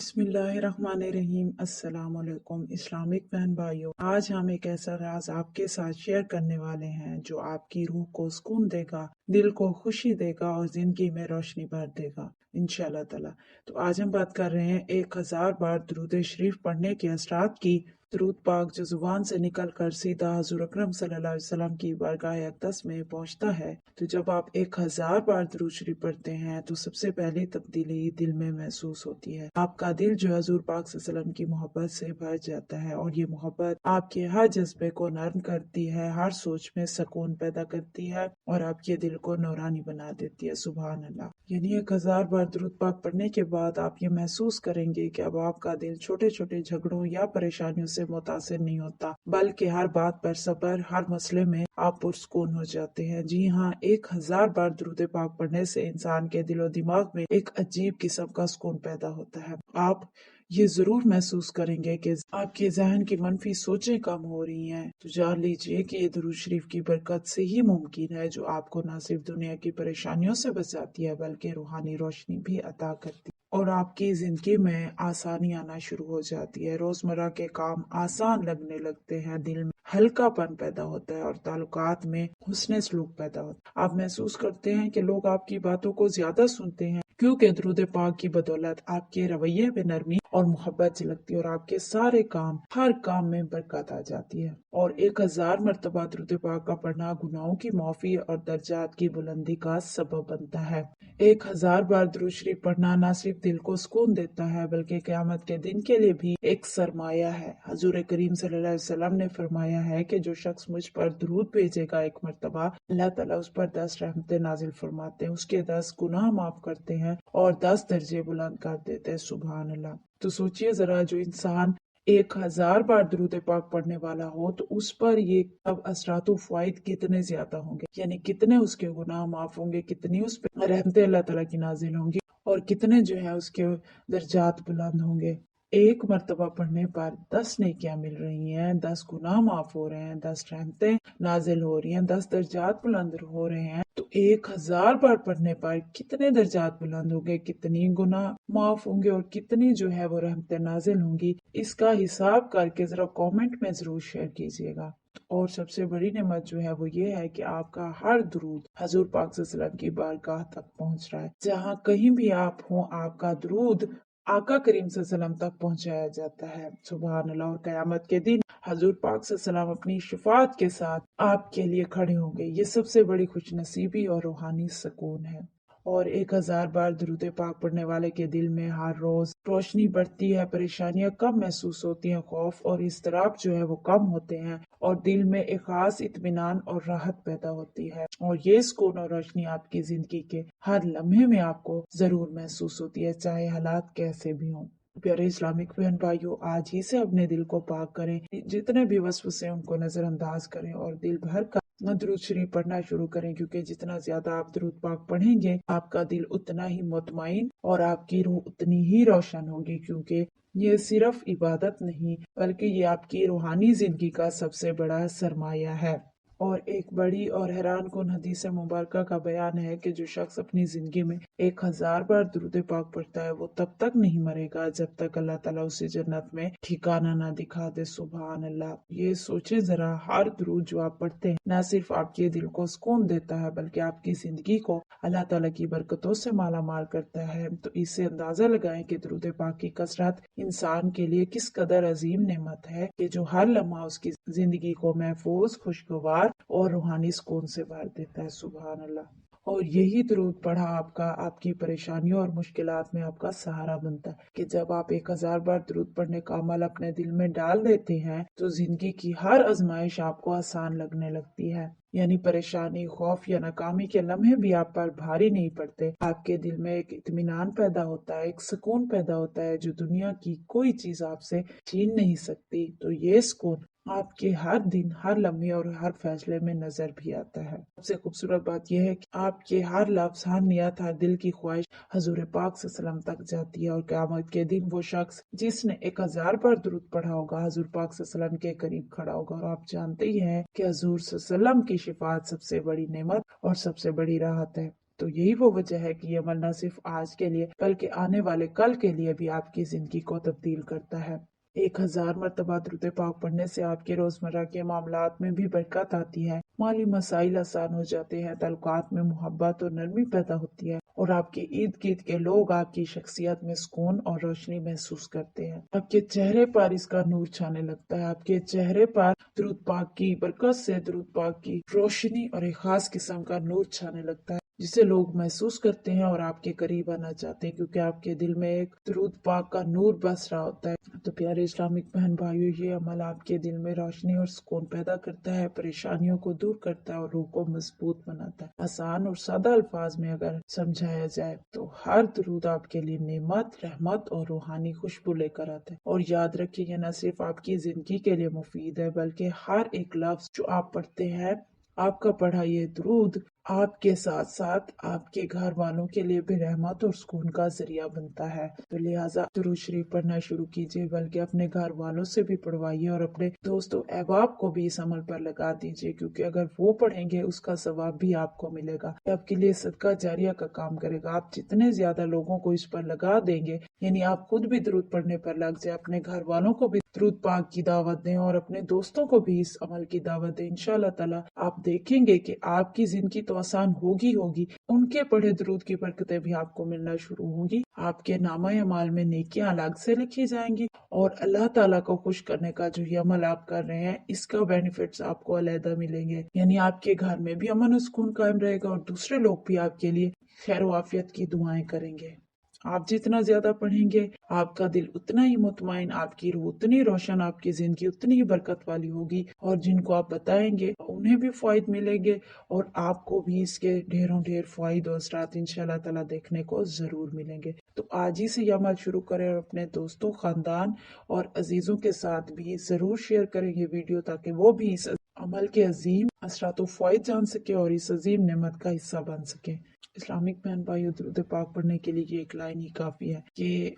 बिस्मिल्लाहिर्रहमानिर्रहीम। अस्सलाम वालेकुम इस्लामिक बहन भाइयों, आज हम एक ऐसा राज आपके साथ शेयर करने वाले हैं जो आपकी रूह को सुकून देगा, दिल को खुशी देगा और जिंदगी में रोशनी भर देगा इंशाअल्लाह ताला। तो आज हम बात कर रहे हैं 1000 बार दुरूद शरीफ पढ़ने के असरात की। दुरूद पाक जो जुबान से निकल कर सीधा हुजूर अकरम सल्लल्लाहु अलैहि वसल्लम की बारगाह अक़दस में पहुंचता है। तो जब आप 1000 बार दुरूद शरीफ पढ़ते हैं तो सबसे पहली तब्दीली दिल में महसूस होती है। आपका दिल जो हुजूर पाक सल्लल्लाहु अलैहि वसल्लम की मोहब्बत से भर जाता है और ये मोहब्बत आपके हर जज्बे को नरम करती है, हर सोच में सुकून पैदा करती है और आपके दिल को नूरानी बना देती है। सुभान अल्लाह। यानी 1000 बार दुरूद पाक पढ़ने के बाद आप ये महसूस करेंगे कि अब आपका दिल छोटे छोटे झगड़ों या परेशानियों से मुतासिर नहीं होता, बल्कि हर बात पर सब्र, हर मसले में आप पुरसुकून हो जाते हैं। जी हाँ, 1000 बार दुरूद पाक पढ़ने से इंसान के दिलो दिमाग में एक अजीब किस्म का सुकून पैदा होता है। आप ये जरूर महसूस करेंगे कि आपके जहन की मनफी सोचें कम हो रही हैं। तो जान लीजिए कि ये दुरूद शरीफ की बरकत से ही मुमकिन है, जो आपको न सिर्फ दुनिया की परेशानियों से बचाती है बल्कि रूहानी रोशनी भी अता करती है और आपकी जिंदगी में आसानी आना शुरू हो जाती है। रोजमर्रा के काम आसान लगने लगते हैं, दिल में हल्कापन पैदा होता है और ताल्लुकात में हुस्न सलूक पैदा होता है। आप महसूस करते हैं कि लोग आपकी बातों को ज्यादा सुनते हैं, क्योंकि दुरूद पाक की बदौलत आपके रवैये में नरमी और मोहब्बत झलकती है और आपके सारे काम, हर काम में बरकत आ जाती है। और 1000 मरतबा दुरूद पाक का पढ़ना गुनाहों की माफी और दर्जात की बुलंदी का सबब बनता है। 1000 बार दुरूद शरीफ पढ़ना न सिर्फ दिल को सुकून देता है बल्कि क़यामत के दिन के लिए भी एक सरमाया है। हुजूर करीम सल्लल्लाहु अलैहि वसल्लम ने फरमाया है कि जो शख्स मुझ पर दुरूद भेजेगा एक मरतबा, अल्लाह ताला उस पर 10 रहमतें नाजिल फरमाते हैं, उसके 10 गुनाह माफ करते हैं और 10 दर्जे बुलंद कर देते हैं। सुभान अल्लाह। तो सोचिए जरा, जो इंसान 1000 बार दुरूद पाक पढ़ने वाला हो तो उस पर ये अब असरात फ़वाइद कितने ज्यादा होंगे, यानी कितने उसके गुनाह माफ होंगे, कितनी उस पर रहमतें अल्लाह ताला की नाजिल होंगी और कितने जो है उसके दर्जात बुलंद होंगे। एक मरतबा पढ़ने पर 10 नेकियां मिल रही हैं, 10 गुनाह माफ हो रहे हैं, 10 रहमतें नाजिल हो रही हैं, 10 दर्जात बुलंद हो रहे हैं। तो 1000 बार पढ़ने पर कितने दर्जात बुलंद होंगे, कितनी गुनाह माफ होंगे और कितनी जो है वो रहमतें नाजिल होंगी, इसका हिसाब करके जरा कमेंट में जरूर शेयर कीजिएगा। और सबसे बड़ी नेमत जो है वो ये है कि आपका हर दुरूद हुजूर पाक सल्लल्लाहु अलैहि वसल्लम की बारगाह तक पहुंच रहा है। जहाँ कहीं भी आप हो, आपका दुरूद आका करीम सल्लल्लाहु अलैहि वसल्लम तक पहुंचाया जाता है। सुभान अल्लाह। और क़यामत के दिन हुजूर पाक सल्लल्लाहु अलैहि वसल्लम अपनी शफाअत के साथ आपके लिए खड़े होंगे। ये सबसे बड़ी खुशनसीबी और रूहानी सुकून है। और 1000 बार दुरूद पाक पढ़ने वाले के दिल में हर रोज रोशनी बढ़ती है, परेशानियां कम महसूस होती हैं, खौफ और इज़्तिराब जो है वो कम होते हैं और दिल में एक खास इत्मीनान और राहत पैदा होती है। और ये सुकून और रोशनी आपकी जिंदगी के हर लम्हे में आपको जरूर महसूस होती है, चाहे हालात कैसे भी हों। प्यारे इस्लामिक बहन भाइयों, आज ही से अपने दिल को पाक करें, जितने भी वसवसे उनको नजरअंदाज करें और दिल भर का दुरूद शरीफ पढ़ना शुरू करें, क्योंकि जितना ज्यादा आप दुरूद पाक पढ़ेंगे आपका दिल उतना ही मुतमईन और आपकी रूह उतनी ही रोशन होगी, क्योंकि ये सिर्फ इबादत नहीं बल्कि ये आपकी रूहानी जिंदगी का सबसे बड़ा सरमाया है। और एक बड़ी और हैरान कुन हदीस मुबारक का बयान है कि जो शख्स अपनी जिंदगी में 1000 बार दुरूद पाक पढ़ता है वो तब तक नहीं मरेगा जब तक अल्लाह ताला उसे जन्नत में ठिकाना ना दिखा दे। सुभान अल्लाह। ये सोचे जरा, हर दुरूद जो आप पढ़ते हैं न सिर्फ आपके दिल को सुकून देता है बल्कि आपकी जिंदगी को अल्लाह ताला की बरकतों से माला माल करता है। तो इससे अंदाजा लगाएं कि दुरूद पाक की कसरत इंसान के लिए किस कदर अजीम नेमत है कि जो हर लम्हा उसकी जिंदगी को महफूज, खुशगवार और रूहानी सुकून से भर देता है। सुभान अल्लाह। और यही दुरूद पढ़ा आपकी परेशानियों और मुश्किलात में आपका सहारा बनता है कि जब आप 1000 बार दुरूद पढ़ने का अमल अपने दिल में डाल देते हैं तो जिंदगी की हर आजमाइश आपको आसान लगने लगती है। यानी परेशानी, खौफ या नाकामी के लम्हे भी आप पर भारी नहीं पड़ते। आपके दिल में एक इत्मीनान पैदा होता है, एक सुकून पैदा होता है जो दुनिया की कोई चीज आपसे छीन नहीं सकती। तो ये सुकून आपके हर दिन, हर लम्हे और हर फैसले में नजर भी आता है। सबसे खूबसूरत बात यह है कि आपके हर लफ्ज, हर नियत, हर दिल की ख्वाहिश हुजूर पाक सल्लल्लाहु अलैहि वसल्लम तक जाती है। और क़यामत के दिन वो शख्स जिसने 1000 बार दुरूद पढ़ा होगा हुजूर पाक सल्लल्लाहु अलैहि वसल्लम के करीब खड़ा होगा। और आप जानते ही हैं कि हुजूर सल्लल्लाहु अलैहि वसल्लम की शिफाअत सबसे बड़ी नेमत और सबसे बड़ी राहत है। तो यही वो वजह है कि ये अमल न सिर्फ आज के लिए बल्कि आने वाले कल के लिए भी आपकी जिंदगी को तब्दील करता है। 1000 मरतबा दुरूद पाक पढ़ने से आपके रोजमर्रा के मामलात में भी बरकत आती है, माली मसाइल आसान हो जाते हैं, ताल्लुकात में मोहब्बत और नरमी पैदा होती है और आपके इर्द गिर्द के लोग आपकी शख्सियत में सुकून और रोशनी महसूस करते हैं। आपके चेहरे पर इसका नूर छाने लगता है। आपके चेहरे पर दुरूद पाक की बरकत से दुरूद पाक की रोशनी और एक खास किस्म का नूर छाने लगता है, जिसे लोग महसूस करते हैं और आपके करीब आना चाहते हैं, क्योंकि आपके दिल में एक दुरूद पाक का नूर बस रहा होता है। तो प्यारे इस्लामिक बहन भाइयों, ये अमल आपके दिल में रोशनी और सुकून पैदा करता है, परेशानियों को दूर करता है और रूह को मजबूत बनाता है। आसान और सादा अल्फाज में अगर समझाया जाए तो हर दुरूद आपके लिए नेमत, रहमत और रूहानी खुशबू लेकर आता है। और याद रखिए, ये न सिर्फ आपकी जिंदगी के लिए मुफीद है, बल्कि हर एक लफ्ज जो आप पढ़ते हैं, आपका पढ़ा ये दुरूद आपके साथ साथ आपके घर वालों के लिए भी रहमत और सुकून का जरिया बनता है। तो लिहाजा दुरूद शरीफ पढ़ना शुरू कीजिए, बल्कि अपने घर वालों से भी पढ़वाइए और अपने दोस्तों अहबाब को भी इस अमल पर लगा दीजिए, क्योंकि अगर वो पढ़ेंगे उसका सवाब भी आपको मिलेगा, आपके लिए सदका जारिया का काम करेगा। आप जितने ज्यादा लोगों को इस पर लगा देंगे, यानी आप खुद भी दुरूद पढ़ने पर लग जाए, अपने घर वालों को भी दुरूद पाक की दावत दें और अपने दोस्तों को भी इस अमल की दावत दें, इंशाअल्लाह ताला आप देखेंगे कि आपकी जिंदगी तो आसान होगी होगी, उनके पढ़े दुरूद की बरकतें भी आपको मिलना शुरू होंगी। आपके नामा अमाल में नेकियां अलग से लिखी जाएंगी और अल्लाह ताला को खुश करने का जो ये अमल आप कर रहे हैं, इसका बेनिफिट्स आपको अलहदा मिलेंगे। यानी आपके घर में भी अमन और सुकून कायम रहेगा और दूसरे लोग भी आपके लिए खैर आफियत की दुआएं करेंगे। आप जितना ज्यादा पढ़ेंगे, आपका दिल उतना ही मुतमईन, आपकी रूह उतनी रोशन, आपकी जिंदगी उतनी ही बरकत वाली होगी और जिनको आप बताएंगे उन्हें भी फायदे मिलेंगे और आपको भी इसके ढेरों ढेर फायद और असरात इंशाल्लाह ताला देखने को जरूर मिलेंगे। तो आज ही से ये अमल शुरू करें और अपने दोस्तों, खानदान और अजीजों के साथ भी जरूर शेयर करें ये वीडियो, ताकि वो भी इस अमल के अजीम असरात फायद जान सके और इस अजीम नेमत का हिस्सा बन सके। इस्लामिक बहन भाइयों, दुरूद पाक पढ़ने के लिए ये एक लाइन ही काफी है कि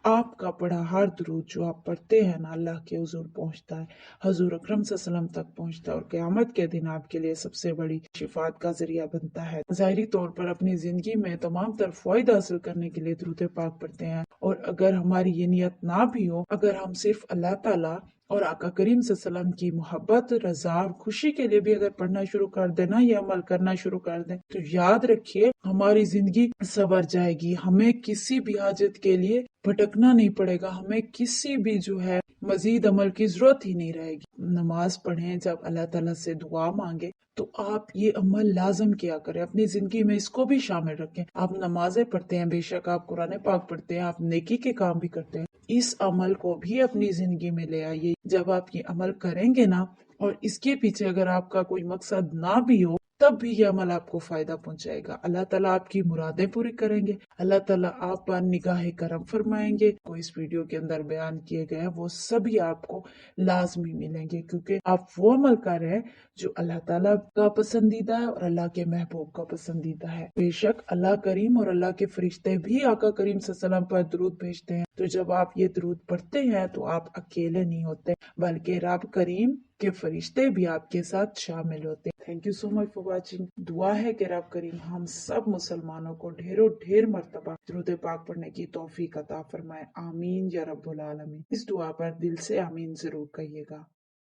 आपका पढ़ा हर दुरूद जो आप पढ़ते हैं ना, अल्लाह के हुजूर पहुंचता है, हजूर अकरम सल्लल्लाहु अलैहि वसल्लम तक पहुंचता है और क़यामत के दिन आपके लिए सबसे बड़ी शिफात का जरिया बनता है। ज़ाहिरी तौर पर अपनी जिंदगी में तमाम तर फायदा हासिल करने के लिए दुरूद पाक पढ़ते हैं, और अगर हमारी ये नियत ना भी हो, अगर हम सिर्फ अल्लाह ताला और आका करीम सल्लल्लाहु अलैहि वसल्लम की मोहब्बत, रजा और खुशी के लिए भी अगर पढ़ना शुरू कर देना, ये अमल करना शुरू कर दें, तो याद रखिए हमारी जिंदगी संवर जाएगी। हमें किसी भी हाजत के लिए भटकना नहीं पड़ेगा, हमें किसी भी जो है मजीद अमल की जरूरत ही नहीं रहेगी। नमाज पढ़ें, जब अल्लाह ताला से दुआ मांगे तो आप ये अमल लाजम किया करें, अपनी जिंदगी में इसको भी शामिल रखें। आप नमाजें पढ़ते हैं, बेशक आप कुरान पाक पढ़ते हैं, आप नेकी के काम भी करते हैं, इस अमल को भी अपनी जिंदगी में ले आइए। जब आप ये अमल करेंगे ना, और इसके पीछे अगर आपका कोई मकसद ना भी हो, तब भी ये अमल आपको फायदा पहुंचाएगा। अल्लाह ताला आपकी मुरादें पूरी करेंगे, अल्लाह ताला आप पर निगाह करम फरमाएंगे। को इस वीडियो के अंदर बयान किए गए हैं वो सभी आपको लाजमी मिलेंगे, क्योंकि आप वो अमल कर रहे हैं जो अल्लाह ताला का पसंदीदा है और अल्लाह के महबूब का पसंदीदा है। बेशक अल्लाह करीम और अल्लाह के फरिश्ते भी आका करीम सल्लल्लाहु अलैहि वसल्लम पर दुरूद भेजते हैं। तो जब आप ये दुरूद पढ़ते हैं तो आप अकेले नहीं होते, बल्कि रब करीम के फरिश्ते भी आपके साथ शामिल होते हैं। Thank you so much for watching. दुआ है कि रब करीम हम सब मुसलमानों को ढेरों ढेर मर्तबा दुरूद पाक पढ़ने की तौफीक अता फरमाए। आमीन या रब्बुल आलमीन। इस दुआ पर दिल से आमीन जरूर कहिएगा।